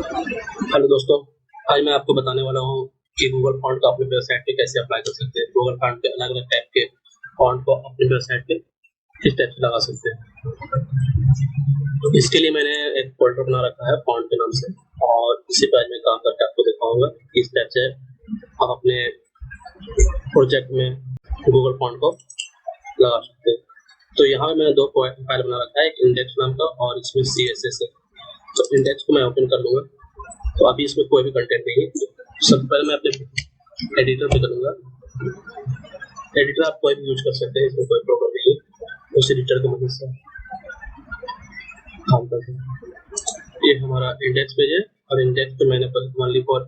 Hello दोस्तों, आज मैं आपको बताने वाला हूँ कि गूगल फॉन्ट को अपने वेबसाइट पे कैसे अप्लाई कर सकते हैं। गूगल फॉन्ट पे अलग अलग टाइप के फॉन्ट को अपने वेबसाइट पे किस टाइप से लगा सकते हैं। इसके लिए मैंने एक फोल्डर बना रखा है फॉन्ट के नाम से, और इसी पर मैं काम करके आपको दिखाऊंगा किस टाइप से आप अपने प्रोजेक्ट में गूगल फॉन्ट को लगा सकते हैं। तो यहाँ पे मैंने दो फाइल बना रखा है, एक इंडेक्स नाम का और इसमें CSS है। तो इंडेक्स को मैं ओपन कर लूँगा। तो अभी इसमें कोई भी कंटेंट नहीं है। सबसे पहले मैं अपने एडिटर पे करूँगा। एडिटर आप कोई भी यूज कर सकते हैं, इसमें कोई प्रॉब्लम नहीं है। उस एडिटर की मदद से काम करते हैं। ये हमारा इंडेक्स पेज है और इंडेक्स पे मैंने ओनली फॉर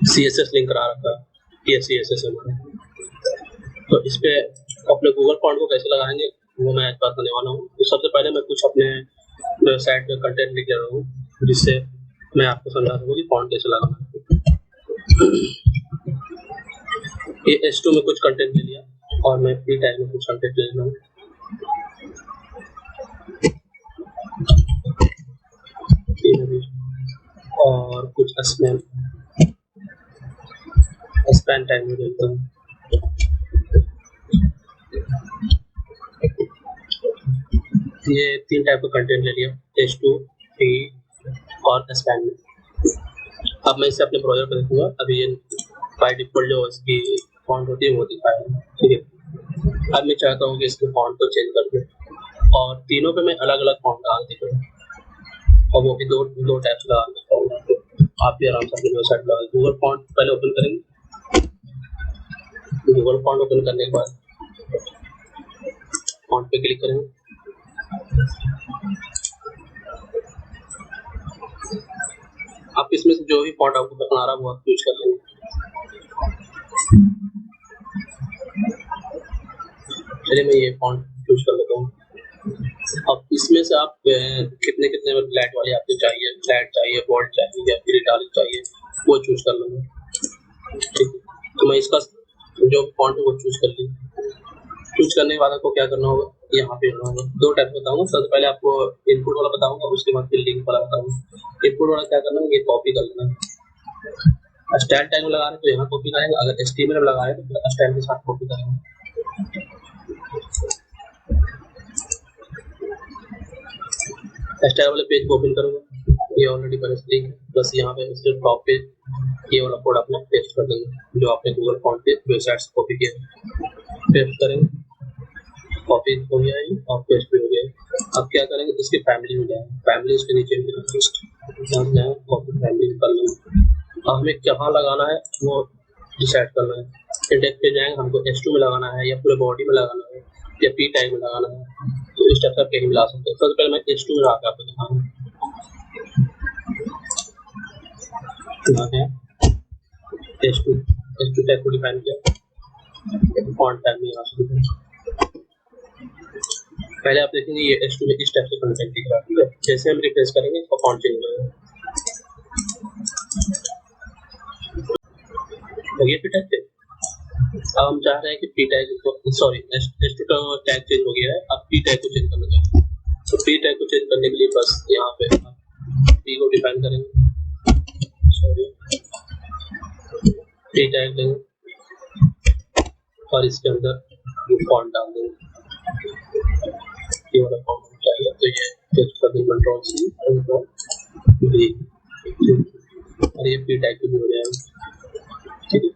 CSS लिंक करा रखा है। ये CSS है हमारा। तो इस पे अपने गूगल फॉन्ट को कैसे लगाएंगे वो मैं आज बात करने वाला हूँ। तो सबसे पहले मैं कुछ अपने वेबसाइट पे कंटेंट लिख रहा हूँ, जिससे मैं आपको समझा सकूँ कि फॉन्ट कैसे लगाना है। ये H2 में कुछ कंटेंट ले लिया और मैं फ्री टाइम में कुछ कंटेंट ले रहा हूँ। और कुछ स्पैन टाइम में देता हूँ। ये 3 टाइप का कंटेंट ले लिया, H2, फ्री और स्पैन में। अब मैं इसे अपने ब्राउज़र पर देखूंगा। अभी ये बाय डिफॉल्ट जो इसकी फॉन्ट होती है वो दिखाएगा, ठीक है। अब मैं चाहता हूँ कि इसके फॉन्ट को चेंज कर दूँ और तीनों पे मैं अलग अलग फॉन्ट डाल दूँ, और वो भी दो टाइप से डाल देता हूँ। आप भी आराम से अपनी वेबसाइट लगा। गूगल फॉन्ट पहले ओपन करेंगे। गूगल फॉन्ट ओपन करने के बाद फॉन्ट पे क्लिक करेंगे। आप इसमें से जो भी फॉन्ट आपको पसंद आ रहा है वो आप यूज कर लेंगे। चलिए मैं ये फॉन्ट यूज कर लेता हूँ। अब इसमें से आप कितने फ्लैट वाले आपको चाहिए, फ्लैट चाहिए, बोल्ड चाहिए या फिर इटालिक चाहिए, वो चूज कर लेंगे, ठीक है। तो मैं इसका जो फॉन्ट है वो चूज कर ली। चूज करने के बाद आपको क्या करना होगा, यहाँ पे आना होगा। दो टाइप बताऊंगा। सबसे पहले आपको इनपुट वाला बताऊंगा, उसके बाद फिर लिंक वाला बताऊंगा। इनपुट वाला क्या करना है, ये कॉपी कर लेना है। स्टाइल टैग में लगा रहे तो यहाँ कॉपी करेंगे, अगर HTML में लगाए तो स्टाइल के साथ कॉपी करेंगे। स्टाइल वाले पेज को ओपन करूंगा। ये ऑलरेडी पहले से लिंक है, बस यहाँ पे इसके टॉप पे ये वाला कोड अपना पेस्ट कर देंगे जो आपने गूगल फॉन्ट पे वेबसाइट से कॉपी किया। पेस्ट करेंगे, कॉपी हो गया है और पेस्ट भी हो गया। अब क्या करेंगे, इसकी फैमिली में जाएंगे। फैमिली इसके नीचे जाए, कॉपी फैमिली कर लेंगे। अब हमें कहाँ लगाना है वो डिसाइड करना है। इंडेक्स पे जाएंगे, हमको H2 में लगाना है या पूरे बॉडी में लगाना है या P टैग में लगाना है, तो इस टाइप का कहीं मिला सकते हैं। सबसे पहले मैं H2 में लगा के आपको दिखाऊंगा। H2 टैग को डिफाइन किया, फॉन्ट टैग में यहाँ से पहले आप देखेंगे ये H2 में इस टाइप से कंटेंट दिख रहा है, ठीक है। जैसे हम रिप्लेस करेंगे इसका फॉन्ट चेंज हो जाएगा। तो ये P टैग थे। अब हम चाह रहे हैं कि P टैग को, सॉरी, H2 का टैग चेंज हो गया है, अब P टैग को चेंज करना चाहिए। तो P टैग को चेंज करने के लिए बस यहाँ पे P को डिफाइन करेंगे, सॉरी, P टैग लेंगे और इसके अंदर फॉन्ट डाल देंगे। ये वाला फॉन्ट चाहिए तो ये टेक्स्ट कर देंगे, Ctrl+C, Ctrl+V, और ये P टैग भी हो जाएगा, ठीक है।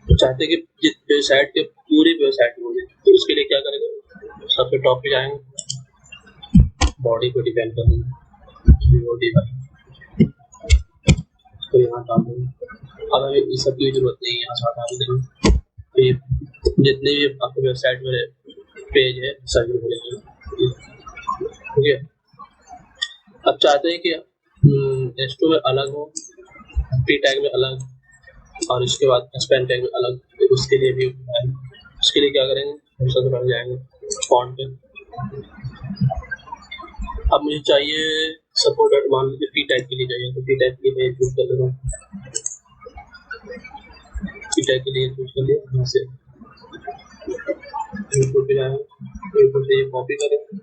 तो चाहते हैं कि वेबसाइट के पूरी वेबसाइट हो जाए, तो उसके लिए क्या करेंगे, सबसे टॉप पे जाएंगे, बॉडी को डिफाइन कर देंगे, बॉडी तो यहाँ डाल देंगे। अब हमें इस सब की जरूरत नहीं है, यहाँ से डाल देंगे। तो ये जितने भी आपके वेबसाइट में पेज है सभी हो जाएंगे, ठीक है। अब चाहते हैं कि H2 में अलग हो, P टैग में अलग, और इसके बाद स्पैन टैग में अलग, तो उसके लिए भी उसके लिए क्या करेंगे, हम सबसे पहले जाएंगे फॉन्ट पे। अब मुझे चाहिए सपोर्टेड, मान लीजिए P टैग के लिए चाहिए, तो P टैग के लिए चूज कर लेना। P टैग के लिए चूज कर लिया, यहाँ से इनपुट पे जाएंगे, इनपुट से ये कॉपी करेंगे,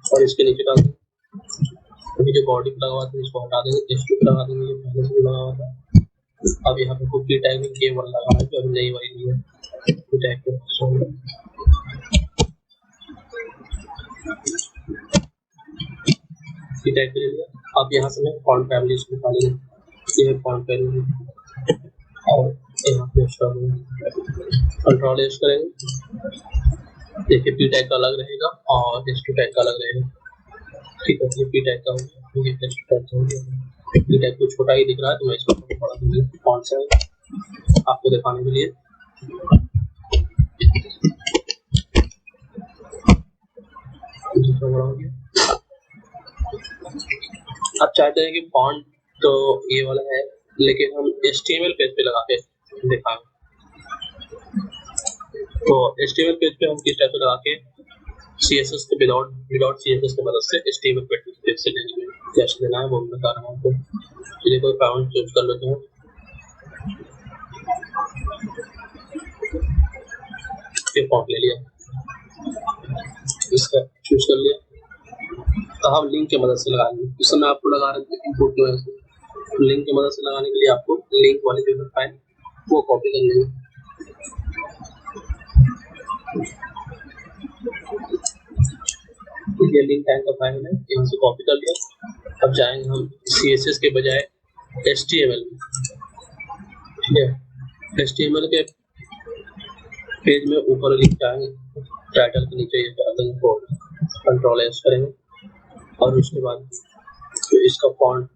और इसके नीचे डाल देंगे। अभी जो बॉडी पे लगा हुआ था इसको हटा देंगे, H2 पे लगा देंगे, ये पहले से भी लगा हुआ था। अब यहाँ पे कुकी टैग में K1 लगा है, जो अभी नई वाली है कुकी टैग पे। कुकी टैग पे ले लिया। अब यहाँ से मैं फॉन्ट फैमिली इसको निकालेंगे, ये फॉन्ट फैमिली और यहाँ पे कंट्रोल एस करेंगे। देखिए पी टैग का अलग रहेगा और H2 टैग का अलग रहेगा। ठीक है, ये पी टैग का हो गया, ये H2 टैग का हो गया। पी टैग को छोटा ही दिख रहा है तो मैं इसको बड़ा दूंगी फॉन्ट से आपको दिखाने के लिए। बड़ा हो गया। अब चाहते हैं कि फॉन्ट तो ये वाला है, लेकिन हम HTML पेज पे लगा के दिखाएं। तो HTML पेज पे हम किस टाइप से लगा के CSS के विदाउट CSS की मदद से HTML पेज से लेंगे, कैसे लेना है वो मैं बता रहा हूँ आपको। ये कोई फॉन्ट चूज कर लेते हैं, ये फॉन्ट ले लिया, इसका चूज कर लिया। तो हम लिंक की मदद से लगाएंगे। इस समय आपको लगा रहे थे इनपुट की वजह से, लिंक की मदद से लगाने के लिए आपको लिंक वाली जो फाइल वो कॉपी कर लेंगे। ये लिंक टाइप का फाइल है, यहाँ से कॉपी कर लिया। अब जाएंगे हम CSS के बजाय HTML में। ठीक है, HTML के पेज में ऊपर लिख जाएंगे, टाइटल के नीचे ये डाल देंगे, कंट्रोल एस करेंगे और उसके बाद तो इसका फॉन्ट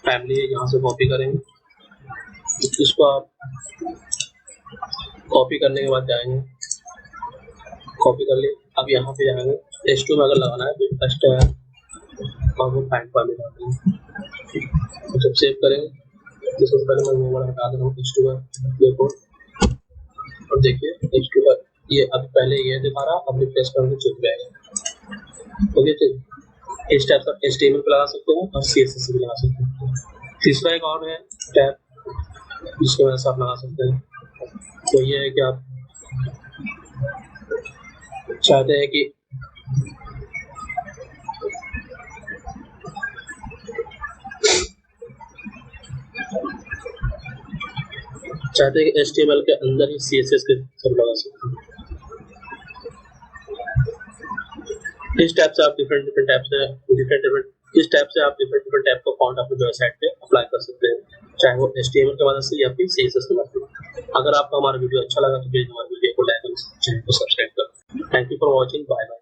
फैमिली है, यहाँ से कॉपी करेंगे। इसको आप कॉपी करने के बाद जाएंगे, कॉपी कर लिए। अब यहाँ पे जाएंगे H2 में अगर लगाना है तो फर्स्ट है और वो फाइंड पर डाल देंगे। जब सेव करेंगे तो सबसे पहले मैं वो वाला हटा दे रहा हूँ H2 का ये कोड, और देखिए H2 का ये अभी पहले ये दिखा रहा, अब रिप्लेस करके चुप जाएगा। ओके, ठीक। इस टाइप का HTML पे लगा सकते हैं और CSS भी लगा सकते हैं। तीसरा एक और है टैब जिसकी वजह से आप लगा सकते हैं, तो ये है कि आप चाहते हैं कि HTML के अंदर ही CSS के सब लगा सकते हैं। इस टाइप से आप डिफरेंट टाइप से आप डिफरेंट टाइप का फॉन्ट अपने वेबसाइट पे अप्लाई कर सकते हैं, चाहे वो HTML की मदद से या फिर CSS की मदद से। अगर आपको हमारा वीडियो अच्छा लगा तो प्लीज हमारे वीडियो को लाइक और चैनल को सब्सक्राइब करें। Thank you for watching, bye bye.